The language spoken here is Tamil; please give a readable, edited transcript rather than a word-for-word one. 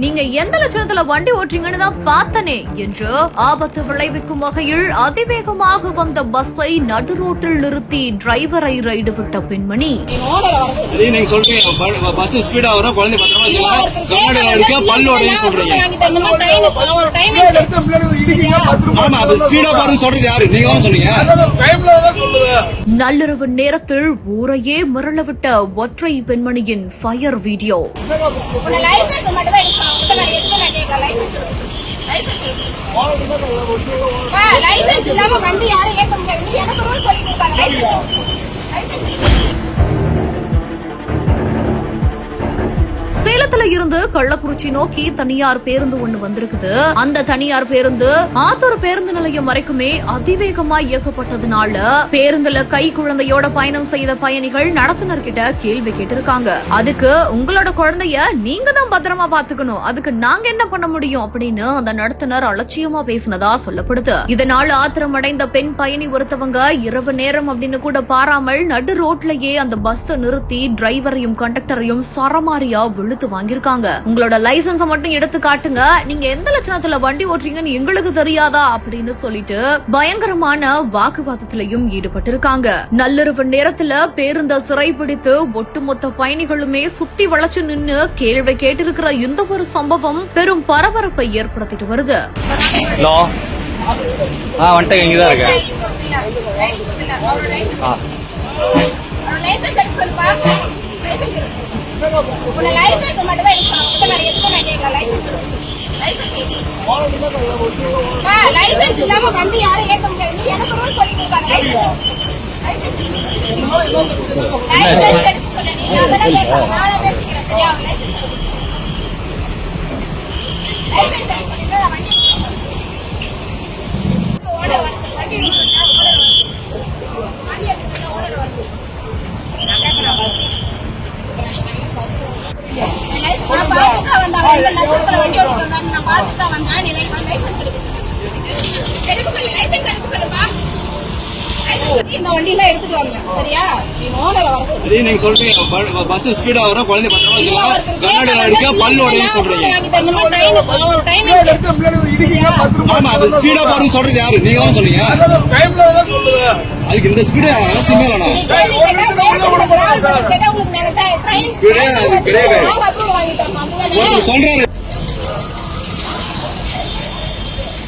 நீங்க எந்த லட்சணத்துல வண்டி ஓட்டுறீங்கன்னு தான் பார்த்தனே என்று ஆபத்து விளைவிக்கும் வகையில் அதிவேகமாக வந்த பஸ்ஸை நடு ரோட்டில் நிறுத்தி டிரைவரை ரைடு விட்ட பெண்மணி. நீங்க சொல்றீங்க பஸ் ஸ்பீடா வரும், குழந்தை பத்திரமா பல்லோட சொல்றீங்க. ஆமா, ஸ்பீடா பாருங்க சொல்றது யாரு? நீங்க சொன்னீங்க. நள்ளிரவு நேரத்தில் ஊரையே மிரள விட்ட ஒற்றை பெண்மணியின் ஃபயர் வீடியோ. லைசன்ஸ் இல்லாம வண்டி யாரும் ஏத்த முடியாது. எனக்கு ரூல் சொல்லி கொடுத்தாங்க. சேலத்துல இருந்து கள்ளக்குறிச்சி நோக்கி தனியார் பேருந்து ஒண்ணு வந்திருக்குது. அந்த தனியார் பேருந்து ஆத்தூர் பேருந்து நிலையம் வரைக்குமே அதிவேகமா இயக்கப்பட்டதுனால பேருந்துல கை குழந்தையோட பயணம் செய்த பயணிகள் நடத்துனர்கிட்ட கேள்வி கேட்டிருக்காங்க. அதுக்கு உங்களோட குழந்தைய நீங்க தான் பத்திரமா பாத்துக்கணும், அதுக்கு நாங்க என்ன பண்ண முடியும் அப்படின்னு அந்த நடத்துனர் அலட்சியமா பேசினதா சொல்லப்படுது. இதனால் ஆத்திரமடைந்த பெண் பயணி ஒருத்தவங்க இரவு நேரம் அப்படின்னு கூட பாராமல் நடு ரோட்லயே அந்த பஸ் நிறுத்தி டிரைவரையும் கண்டக்டரையும் சரமாரியா விழுத்து வாங்கிருக்காங்க. உங்களோட லைசன்ஸ மட்டும் எடுத்து காட்டுங்க, நீங்க எந்த லட்சணத்துல வண்டி ஓட்டுறீங்கன்னு எங்களுக்கு தெரியாதா அப்படின்னு சொல்லிட்டு பயங்கரமான வாக்குவாதத்திலையும் ஈடுபட்டிருக்காங்க. நள்ளிரவு நேரத்துல பேருந்த சிறைபிடித்து ஒட்டுமொத்த பயணிகளுமே சுத்தி வளைச்சு நின்னு கேள்வி கேட்டிருக்கிற இந்த ஒரு சம்பவம் பெரும் பரபரப்பை ஏற்படுத்திட்டு வருது. லைசன்ஸ் மட்டும் தான் எடுக்கணும். லைசன்ஸ் இல்லாம வண்டி யாரும் ஏத்த முடியாது. எனக்கு ரூல் சொல்லி கொடுத்தாங்க. லைசன்ஸ் எடுக்க சொன்னீங்க. அதெல்லாம் பேசுறேன், நானும் பேசிக்கிறேன். சரியா? லைசன்ஸ் வண்டி ஓடர் வருஷம் வண்டி ஓடர் வருஷம் நான் கேட்கறேன். நீங்க சொல்றீங்க பஸ் ஸ்பீடா வரும், குழந்தை பத்திரமா பல்லோட சொல்றீங்க. ஆமா, ஸ்பீடா பாருங்க சொல்றது யாரு? நீங்க சொன்னீங்க. அதுக்கு இந்த ஸ்பீடு அவசியமே வேணாம். ஸ்பீடே கிடையாது சொல்றாரு.